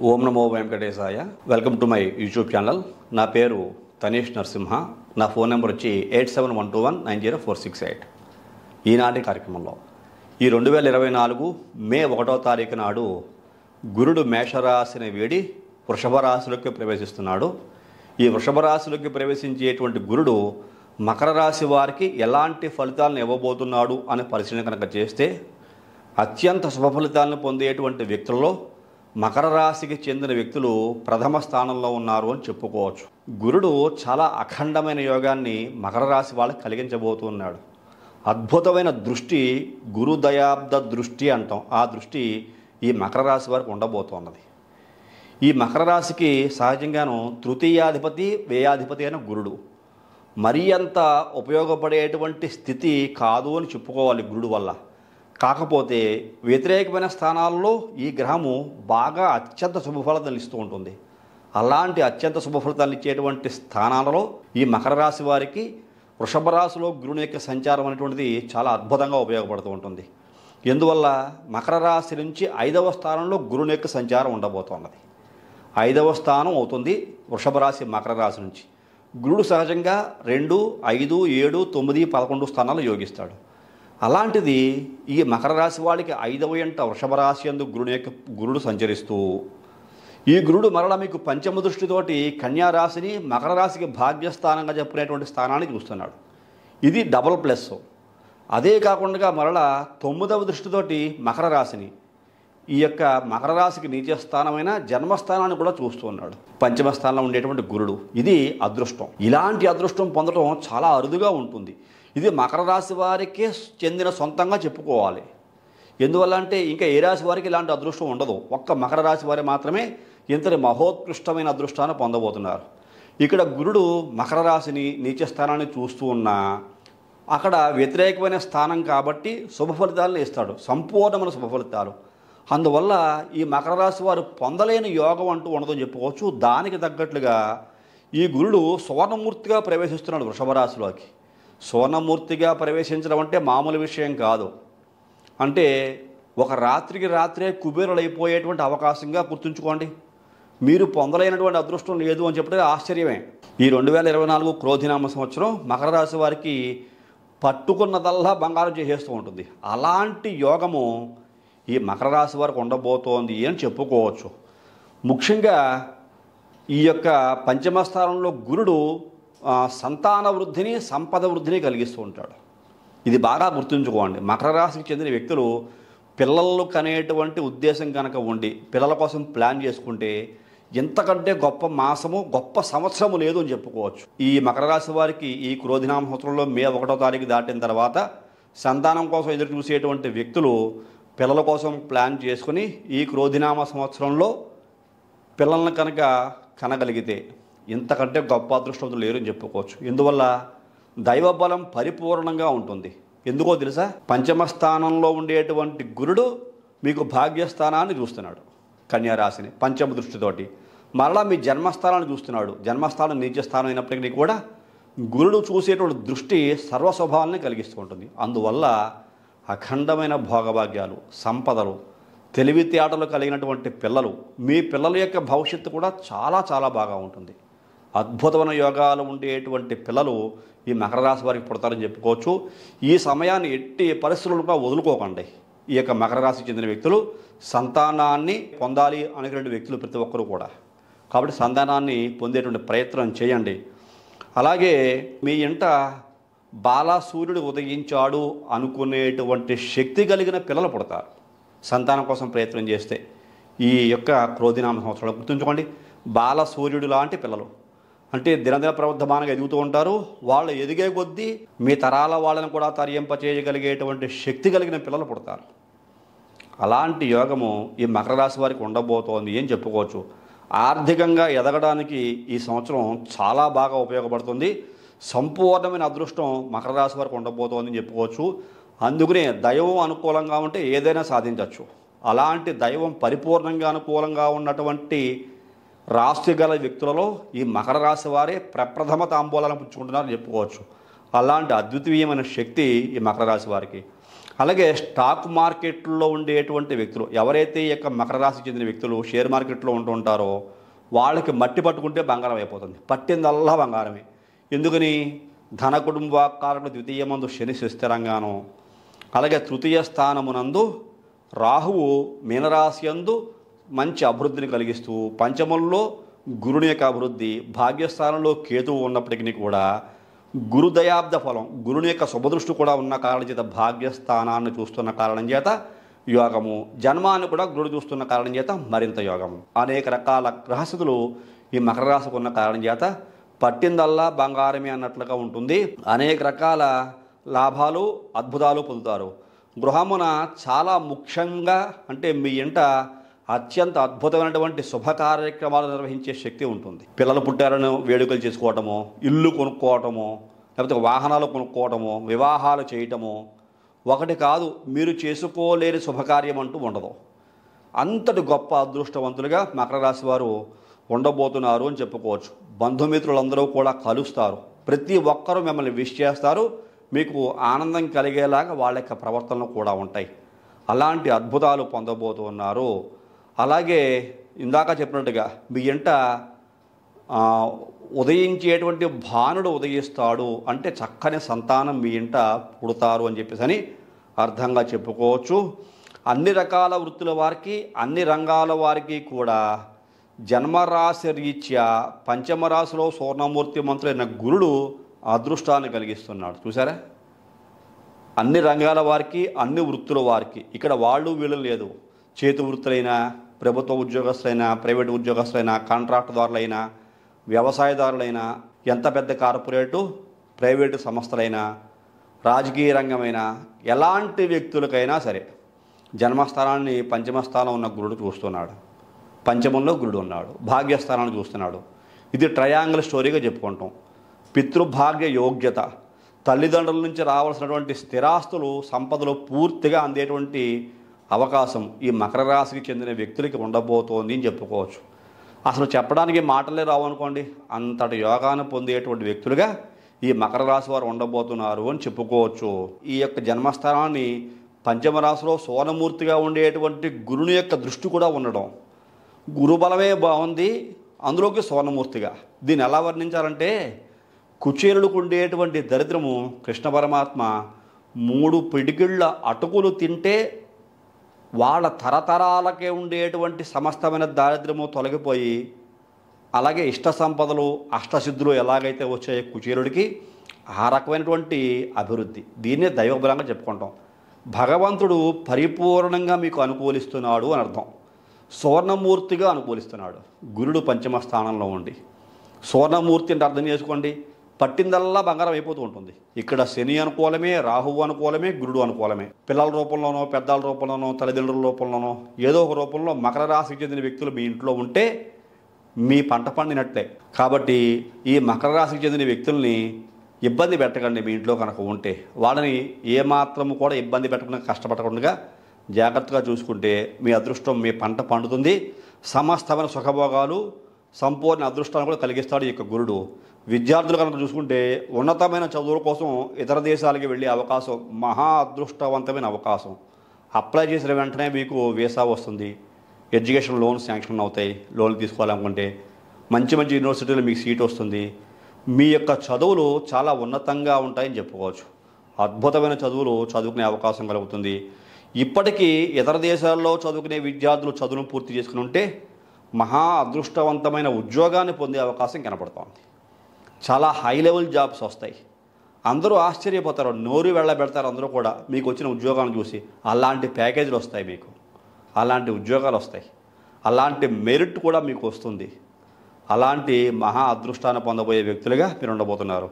Om Namo Venkatesaya. Welcome to my YouTube channel. నా పేరు తనీష్ నరసింహ. నా ఫోన్ నెంబర్ వచ్చి 8712190468. ఈనాటి కార్యక్రమంలో ఈ 2024 మే 1వ తారీఖు నాడు గురుడు మేషరాశిని వీడి వృషభ రాశిలోకి ప్రవేశిస్తున్నాడు. ఈ వృషభ రాశిలోకి ప్రవేశించేటువంటి గురుడు మకర రాశి వారికి ఎలాంటి ఫలితాలను ఇవ్వబోతున్నాడు అనే పరిశీలన కనుక చేస్తే అత్యంత శుభ ఫలితాలను పొందేటువంటి వ్యక్తుల్లో మకర రాశికి చెందిన వ్యక్తులు ప్రథమ స్థానంలో ఉన్నారు అని చెప్పుకోవచ్చు. గురుడు చాలా అఖండమైన యోగాన్ని మకర రాశి వాళ్ళకి కలిగించబోతున్నాడు. అద్భుతమైన దృష్టి, గురు దయాబ్ద దృష్టి అంటాం. ఆ దృష్టి ఈ మకర రాశి వారికి ఉండబోతున్నది. ఈ మకర రాశికి సహజంగాను తృతీయాధిపతి వ్యయాధిపతి అయిన గురుడు. మరీ అంత ఉపయోగపడేటువంటి స్థితి కాదు అని చెప్పుకోవాలి గురుడు వల్ల. కాకపోతే వ్యతిరేకమైన స్థానాల్లో ఈ గ్రహము బాగా అత్యంత శుభఫలితాలు ఇస్తూ ఉంటుంది. అలాంటి అత్యంత శుభఫలితాలు ఇచ్చేటువంటి స్థానాలలో ఈ మకర రాశి వారికి వృషభ రాశిలో గురుని యొక్క సంచారం అనేటువంటిది చాలా అద్భుతంగా ఉపయోగపడుతూ ఉంటుంది. ఎందువల్ల మకర రాశి నుంచి 5వ స్థానంలో గురుని యొక్క సంచారం ఉండబోతున్నది. 5వ స్థానం అవుతుంది వృషభ రాశి మకర రాశి నుంచి. గురుడు సహజంగా 2, 5, 7, 9, 11 స్థానాలు యోగిస్తాడు. అలాంటిది ఈ మకర రాశి వాడికి 5వ ఇంట వృషభ రాశి యందు గురుడు సంచరిస్తూ ఈ గురుడు మరలా మీకు పంచమ దృష్టితోటి కన్యా రాశిని మకర రాశికి భాగ్యస్థానంగా చెప్పుకునేటువంటి స్థానాన్ని చూస్తున్నాడు. ఇది డబుల్ ప్లస్. అదే కాకుండా మరలా 9వ దృష్టితోటి మకర రాశిని, ఈ యొక్క మకర రాశికి నీచ స్థానమైన జన్మస్థానాన్ని కూడా చూస్తూ ఉన్నాడు. పంచమ స్థానంలో ఉండేటువంటి గురుడు. ఇది అదృష్టం. ఇలాంటి అదృష్టం పొందడం చాలా అరుదుగా ఉంటుంది. ఇది మకర రాశి వారికే చెందిన సొంతంగా చెప్పుకోవాలి. ఎందువల్ల అంటే ఇంకా ఏ రాశి వారికి ఇలాంటి అదృష్టం ఉండదు. ఒక్క మకర రాశి వారి మాత్రమే ఇంతటి మహోత్కృష్టమైన అదృష్టాన్ని పొందబోతున్నారు. ఇక్కడ గురుడు మకర రాశిని నీచ స్థానాన్ని చూస్తూ ఉన్నా అక్కడ వ్యతిరేకమైన స్థానం కాబట్టి శుభ ఫలితాలను ఇస్తాడు, సంపూర్ణమైన శుభ ఫలితాలు. అందువల్ల ఈ మకర రాశి వారు పొందలేని యోగం అంటూ ఉండదని చెప్పుకోవచ్చు. దానికి తగ్గట్లుగా ఈ గురుడు సువర్ణమూర్తిగా ప్రవేశిస్తున్నాడు వృషభ రాశిలోకి. సువర్ణమూర్తిగా ప్రవేశించడం అంటే మామూలు విషయం కాదు. అంటే ఒక రాత్రికి రాత్రే కుబేరులు అయిపోయేటువంటి అవకాశంగా గుర్తుంచుకోండి. మీరు పొందలేనటువంటి అదృష్టం లేదు అని చెప్పడం ఆశ్చర్యమే. ఈ 2024 క్రోధినామ సంవత్సరం మకర రాశి వారికి పట్టుకున్నదల్లా బంగారం చేసేస్తూ ఉంటుంది. అలాంటి యోగము ఈ మకర రాశి వారికి ఉండబోతోంది అని చెప్పుకోవచ్చు. ముఖ్యంగా ఈ యొక్క పంచమ స్థానంలో గురుడు సంతాన వృద్ధిని, సంపద వృద్ధిని కలిగిస్తూ ఉంటాడు. ఇది బాగా గుర్తుంచుకోండి. మకర రాశికి చెందిన వ్యక్తులు పిల్లలు కనేటువంటి ఉద్దేశం కనుక ఉండి పిల్లల కోసం ప్లాన్ చేసుకుంటే ఇంతకంటే గొప్ప మాసము, గొప్ప సంవత్సరము లేదు అని చెప్పుకోవచ్చు. ఈ మకర రాశి వారికి ఈ క్రోధినామ సంవత్సరంలో మే 1వ తారీఖు దాటిన తర్వాత సంతానం కోసం ఎదురు చూసేటువంటి వ్యక్తులు పిల్లల కోసం ప్లాన్ చేసుకుని ఈ క్రోధినామ సంవత్సరంలో పిల్లలను కనుక కనగలిగితే ఇంతకంటే గొప్ప అదృష్టవంతులు లేరు అని చెప్పుకోవచ్చు. ఎందువల్ల దైవబలం పరిపూర్ణంగా ఉంటుంది. ఎందుకో తెలుసా? పంచమ స్థానంలో ఉండేటువంటి గురుడు మీకు భాగ్యస్థానాన్ని చూస్తున్నాడు, కన్యా రాశిని పంచమ దృష్టితోటి. మరలా మీ జన్మస్థానాన్ని చూస్తున్నాడు. జన్మస్థానం నీచ స్థానం అయినప్పటికీ కూడా గురుడు చూసేటువంటి దృష్టి సర్వస్వభావాన్ని కలిగిస్తూ ఉంటుంది. అందువల్ల అఖండమైన భోగభాగ్యాలు, సంపదలు, తెలివితేటలు కలిగినటువంటి పిల్లలు, మీ పిల్లల యొక్క భవిష్యత్తు కూడా చాలా చాలా బాగా ఉంటుంది. అద్భుతమైన యోగాలు ఉండేటువంటి పిల్లలు ఈ మకర రాశి వారికి పుడతారని చెప్పుకోవచ్చు. ఈ సమయాన్ని ఎట్టి పరిస్థితులుగా వదులుకోకండి. ఈ యొక్క మకర రాశికి చెందిన వ్యక్తులు సంతానాన్ని పొందాలి అనేటువంటి వ్యక్తులు ప్రతి ఒక్కరూ కూడా. కాబట్టి సంతానాన్ని పొందేటువంటి ప్రయత్నం చేయండి. అలాగే మీ ఇంట బాలసూర్యుడు ఉదయించాడు అనుకునేటువంటి శక్తి కలిగిన పిల్లలు పుడతారు సంతానం కోసం ప్రయత్నం చేస్తే. ఈ యొక్క క్రోధినామ సంవత్సరంలో గుర్తుంచుకోండి, బాలసూర్యుడు లాంటి పిల్లలు అంటే దినదిన ప్రవర్ధమానంగా ఎదుగుతూ ఉంటారు. వాళ్ళు ఎదిగే కొద్దీ మీ తరాల వాళ్ళని కూడా తరింపచేయగలిగేటువంటి శక్తి కలిగిన పిల్లలు పుడతారు. అలాంటి యోగము ఈ మకర రాశి వారికి ఉండబోతోంది అని చెప్పుకోవచ్చు. ఆర్థికంగా ఎదగడానికి ఈ సంవత్సరం చాలా బాగా ఉపయోగపడుతుంది. సంపూర్ణమైన అదృష్టం మకర రాశి వారికి ఉండబోతోంది అని చెప్పుకోవచ్చు. అందుకనే దైవం అనుకూలంగా ఉంటే ఏదైనా సాధించవచ్చు. అలాంటి దైవం పరిపూర్ణంగా అనుకూలంగా ఉన్నటువంటి రాశి గల వ్యక్తులలో ఈ మకర రాశి వారే ప్రప్రథమ తాంబూలాలను పుచ్చుకుంటున్నారని చెప్పుకోవచ్చు. అలాంటి అద్వితీయమైన శక్తి ఈ మకర రాశి వారికి. అలాగే స్టాక్ మార్కెట్లో ఉండేటువంటి వ్యక్తులు, ఎవరైతే ఈ యొక్క మకర రాశికి చెందిన వ్యక్తులు షేర్ మార్కెట్లో ఉంటూ ఉంటారో వాళ్ళకి మట్టి పట్టుకుంటే బంగారం అయిపోతుంది. పట్టిందల్లా బంగారమే. ఎందుకని? ధన కుటుంబకారకుడు ద్వితీయమందు శని స్థిరంగాను, అలాగే తృతీయ స్థానమునందు రాహువు మీనరాశి యందు మంచి అభివృద్ధిని కలిగిస్తూ, పంచమంలో గురుని యొక్క అభివృద్ధి, భాగ్యస్థానంలో కేతువు ఉన్నప్పటికీ కూడా గురుదయాబ్ద ఫలం, గురుని యొక్క శుభదృష్టి కూడా ఉన్న కారణం చేత భాగ్యస్థానాన్ని చూస్తున్న కారణం చేత యోగము, జన్మాన్ని కూడా గురుడు చూస్తున్న కారణం చేత మరింత యోగము. అనేక రకాల గ్రహస్థితులు ఈ మకర రాశికి ఉన్న కారణం చేత పట్టిందల్లా బంగారమే అన్నట్లుగా ఉంటుంది. అనేక రకాల లాభాలు అద్భుతాలు పొందుతారు. గృహమున చాలా ముఖ్యంగా అంటే మీ ఇంట అత్యంత అద్భుతమైనటువంటి శుభ కార్యక్రమాలు నిర్వహించే శక్తి ఉంటుంది. పిల్లలు పుట్టారని వేడుకలు చేసుకోవటము, ఇల్లు కొనుక్కోవటము, లేకపోతే వాహనాలు కొనుక్కోవటము, వివాహాలు చేయటము, ఒకటి కాదు మీరు చేసుకోలేని శుభకార్యం అంటూ ఉండదు. అంతటి గొప్ప అదృష్టవంతులుగా మకర రాశి వారు ఉండబోతున్నారు అని చెప్పుకోవచ్చు. బంధుమిత్రులందరూ కూడా కలుస్తారు. ప్రతి ఒక్కరూ మిమ్మల్ని విష్ చేస్తారు. మీకు ఆనందం కలిగేలాగా వాళ్ళ యొక్క ప్రవర్తనలు కూడా ఉంటాయి. అలాంటి అద్భుతాలు పొందబోతున్నారు. అలాగే ఇందాక చెప్పినట్టుగా మీ ఇంట ఉదయించేటువంటి భానుడు ఉదయిస్తాడు అంటే చక్కని సంతానం మీ ఇంట పుడతారు అని చెప్పేసి అని అర్థంగా చెప్పుకోవచ్చు. అన్ని రకాల వృత్తుల వారికి, అన్ని రంగాల వారికి కూడా జన్మరాశి రీత్యా పంచమరాశిలో సువర్ణమూర్తి మంత్రులైన గురుడు అదృష్టాన్ని కలిగిస్తున్నాడు. చూసారా? అన్ని రంగాల వారికి, అన్ని వృత్తుల వారికి, ఇక్కడ వాళ్ళు వీళ్ళు లేదు. చేతి వృత్తులైనా, ప్రభుత్వ ఉద్యోగస్తులైనా, ప్రైవేట్ ఉద్యోగస్తులైనా, కాంట్రాక్టుదారులైనా, వ్యవసాయదారులైనా, ఎంత పెద్ద కార్పొరేటు ప్రైవేటు సంస్థలైనా, రాజకీయ రంగమైన ఎలాంటి వ్యక్తులకైనా సరే జన్మస్థానాన్ని పంచమస్థానం ఉన్న గురుడు చూస్తున్నాడు. పంచమంలో గురుడు ఉన్నాడు, భాగ్యస్థానాన్ని చూస్తున్నాడు. ఇది ట్రయాంగిల్ స్టోరీగా చెప్పుకుంటాం. పితృభాగ్య యోగ్యత, తల్లిదండ్రుల నుంచి రావాల్సినటువంటి స్థిరాస్తులు, సంపదలు పూర్తిగా అందేటువంటి అవకాశం ఈ మకర రాశికి చెందిన వ్యక్తులకి ఉండబోతోంది అని చెప్పుకోవచ్చు. అసలు చెప్పడానికి మాటలే రావు అనుకోండి, అంతటి యోగాన్ని పొందేటువంటి వ్యక్తులుగా ఈ మకర రాశి వారు ఉండబోతున్నారు అని చెప్పుకోవచ్చు. ఈ యొక్క జన్మస్థానాన్ని పంచమరాశిలో సోనమూర్తిగా ఉండేటువంటి గురుని యొక్క దృష్టి కూడా ఉండడం, గురుబలమే బాగుంది, అందులోకి సోనమూర్తిగా. దీన్ని ఎలా వర్ణించాలంటే, కుచేరులకు ఉండేటువంటి దరిద్రము కృష్ణ పరమాత్మ 3 పిడికిళ్ళ అటుకులు తింటే వాళ్ళ తరతరాలకే ఉండేటువంటి సమస్తమైన దారిద్ర్యము తొలగిపోయి, అలాగే ఇష్ట సంపదలు అష్టసిద్ధులు ఎలాగైతే వచ్చాయో కుచేరుడికి, ఆ రకమైనటువంటి అభివృద్ధి. దీన్నే దైవబలంగా చెప్పుకుంటాం. భగవంతుడు పరిపూర్ణంగా మీకు అనుకూలిస్తున్నాడు అని అర్థం. సువర్ణమూర్తిగా అనుకూలిస్తున్నాడు గురుడు పంచమ స్థానంలో ఉండి. సువర్ణమూర్తి అంటే అర్థం చేసుకోండి, పట్టిందల్లా బంగారం అయిపోతూ ఉంటుంది. ఇక్కడ శని అనుకూలమే, రాహువు అనుకూలమే, గురుడు అనుకూలమే. పిల్లల రూపంలోనో, పెద్దల రూపంలోనో, తల్లిదండ్రుల రూపంలోనో, ఏదో ఒక రూపంలో మకర రాశికి చెందిన వ్యక్తులు మీ ఇంట్లో ఉంటే మీ పంట పండినట్లే. కాబట్టి ఈ మకర రాశికి చెందిన వ్యక్తుల్ని ఇబ్బంది పెట్టకండి. మీ ఇంట్లో కనుక ఉంటే వాళ్ళని ఏమాత్రము కూడా ఇబ్బంది పెట్టకుండా, కష్టపడకుండా జాగ్రత్తగా చూసుకుంటే మీ అదృష్టం, మీ పంట పండుతుంది. సమస్తమైన సుఖభోగాలు, సంపూర్ణ అదృష్టాన్ని కూడా కలిగిస్తాడు ఈ యొక్క గురుడు. విద్యార్థులు కనుక చూసుకుంటే ఉన్నతమైన చదువుల కోసం ఇతర దేశాలకి వెళ్ళే అవకాశం, మహా అదృష్టవంతమైన అవకాశం. అప్లై చేసిన వెంటనే మీకు వీసా వస్తుంది, ఎడ్యుకేషన్ లోన్స్ శాంక్షన్ అవుతాయి. లోన్లు తీసుకోవాలనుకుంటే మంచి మంచి యూనివర్సిటీలో మీకు సీట్ వస్తుంది. మీ యొక్క చదువులు చాలా ఉన్నతంగా ఉంటాయని చెప్పుకోవచ్చు. అద్భుతమైన చదువులు చదువుకునే అవకాశం కలుగుతుంది. ఇప్పటికీ ఇతర దేశాల్లో చదువుకునే విద్యార్థులు చదువును పూర్తి చేసుకుని ఉంటే మహా అదృష్టవంతమైన ఉద్యోగాన్ని పొందే అవకాశం కనపడుతోంది. చాలా హై లెవెల్ జాబ్స్ వస్తాయి. అందరూ ఆశ్చర్యపోతారు, నోరు వెళ్ళబెడతారు అందరూ కూడా మీకు వచ్చిన ఉద్యోగాలను చూసి. అలాంటి ప్యాకేజీలు వస్తాయి మీకు, అలాంటి ఉద్యోగాలు వస్తాయి, అలాంటి మెరిట్ కూడా మీకు వస్తుంది. అలాంటి మహా అదృష్టాన్ని పొందబోయే వ్యక్తులుగా మీరు ఉండబోతున్నారు.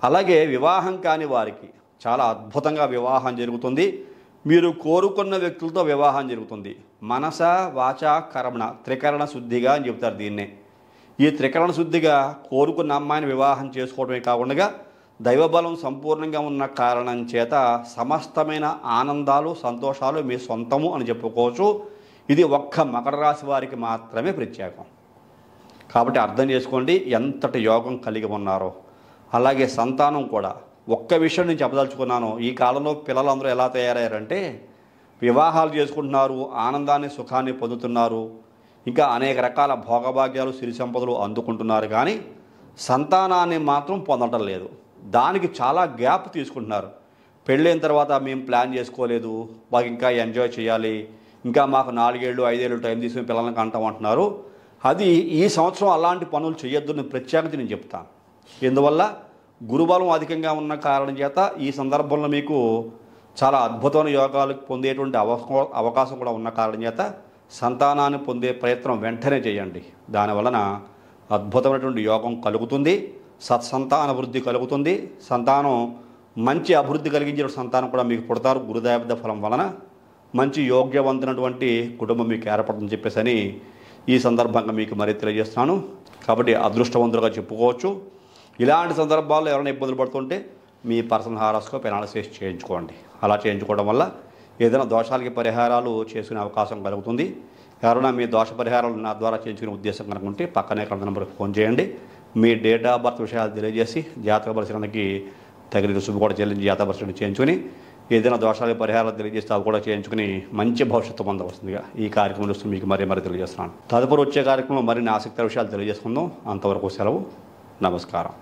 అలాగే వివాహం కాని వారికి చాలా అద్భుతంగా వివాహం జరుగుతుంది. మీరు కోరుకున్న వ్యక్తులతో వివాహం జరుగుతుంది. మనస వాచ కర్మణ త్రికరణ శుద్ధిగా అని చెబుతారు దీన్నే. ఈ త్రికరణ శుద్ధిగా కోరుకున్న అమ్మాయిని వివాహం చేసుకోవడమే కాకుండా దైవబలం సంపూర్ణంగా ఉన్న కారణం చేత సమస్తమైన ఆనందాలు, సంతోషాలు మీ సొంతము అని చెప్పుకోవచ్చు. ఇది ఒక్క మకర రాశి వారికి మాత్రమే ప్రత్యేకం. కాబట్టి అర్థం చేసుకోండి ఎంతటి యోగం కలిగి ఉన్నారో. అలాగే సంతానం కూడా ఒక్క విషయం నేను చెప్పదలుచుకున్నాను. ఈ కాలంలో పిల్లలందరూ ఎలా తయారయ్యారంటే వివాహాలు చేసుకుంటున్నారు, ఆనందాన్ని సుఖాన్ని పొందుతున్నారు, ఇంకా అనేక రకాల భోగభాగ్యాలు సిరి సంపదలు అందుకుంటున్నారు, కానీ సంతానాన్ని మాత్రం పొందటం లేదు. దానికి చాలా గ్యాప్ తీసుకుంటున్నారు. పెళ్ళైన తర్వాత మేము ప్లాన్ చేసుకోలేదు, మాకు ఇంకా ఎంజాయ్ చేయాలి, ఇంకా మాకు 4 ఏళ్ళు 5 ఏళ్ళు టైం తీసుకుని పిల్లల్ని కంటాం అంటున్నారు. అది ఈ సంవత్సరం అలాంటి పనులు చేయొద్దు నేను ప్రత్యేకించి నేను చెప్తాను. ఎందువల్ల గురుబలం అధికంగా ఉన్న కారణం చేత ఈ సందర్భంలో మీకు చాలా అద్భుతమైన యోగాలు పొందేటువంటి అవకాశం కూడా ఉన్న కారణం చేత సంతానాన్ని పొందే ప్రయత్నం వెంటనే చేయండి. దానివలన అద్భుతమైనటువంటి యోగం కలుగుతుంది, సత్సంతాన వృద్ధి కలుగుతుంది, సంతానం మంచి అభివృద్ధి కలిగించిన సంతానం కూడా మీకు పుడతారు. గురుదయాబ్ద ఫలం వలన మంచి యోగ్యవంతమైనటువంటి కుటుంబం మీకు ఏర్పడుతుందని చెప్పేసి ఈ సందర్భంగా మీకు మరీ తెలియజేస్తున్నాను. కాబట్టి అదృష్టవంతులుగా చెప్పుకోవచ్చు. ఇలాంటి సందర్భాల్లో ఎవరైనా ఇబ్బందులు పడుతుంటే మీ పర్సనల్ హారోస్కోప్ అనాలిసిస్ చేయించుకోండి. అలా చేయించుకోవడం వల్ల ఏదైనా దోషాలకి పరిహారాలు చేసుకునే అవకాశం కలుగుతుంది. ఎవరైనా మీ దోష పరిహారాలు నా ద్వారా చేయించుకునే ఉద్దేశం కనుక ఉంటే పక్కనే ఇక్కడ నెంబర్కి ఫోన్ చేయండి. మీ డేట్ ఆఫ్ బర్త్ విషయాలు తెలియజేసి జాతక పరిశీలనకి తగిన రుసుము కూడా చెల్లించి జాతక పరిశీలన చేయించుకుని ఏదైనా దోషాల పరిహారాలు తెలియజేస్తే అవి కూడా చేయించుకుని మంచి భవిష్యత్తు పొందవలసిందిగా ఈ కార్యక్రమం చూస్తూ మీకు మరీ తెలియజేస్తున్నాను. తదుపరి వచ్చే కార్యక్రమంలో మరిన్ని ఆసక్తికర విషయాలు తెలియజేసుకుందాం. అంతవరకు సెలవు. నమస్కారం.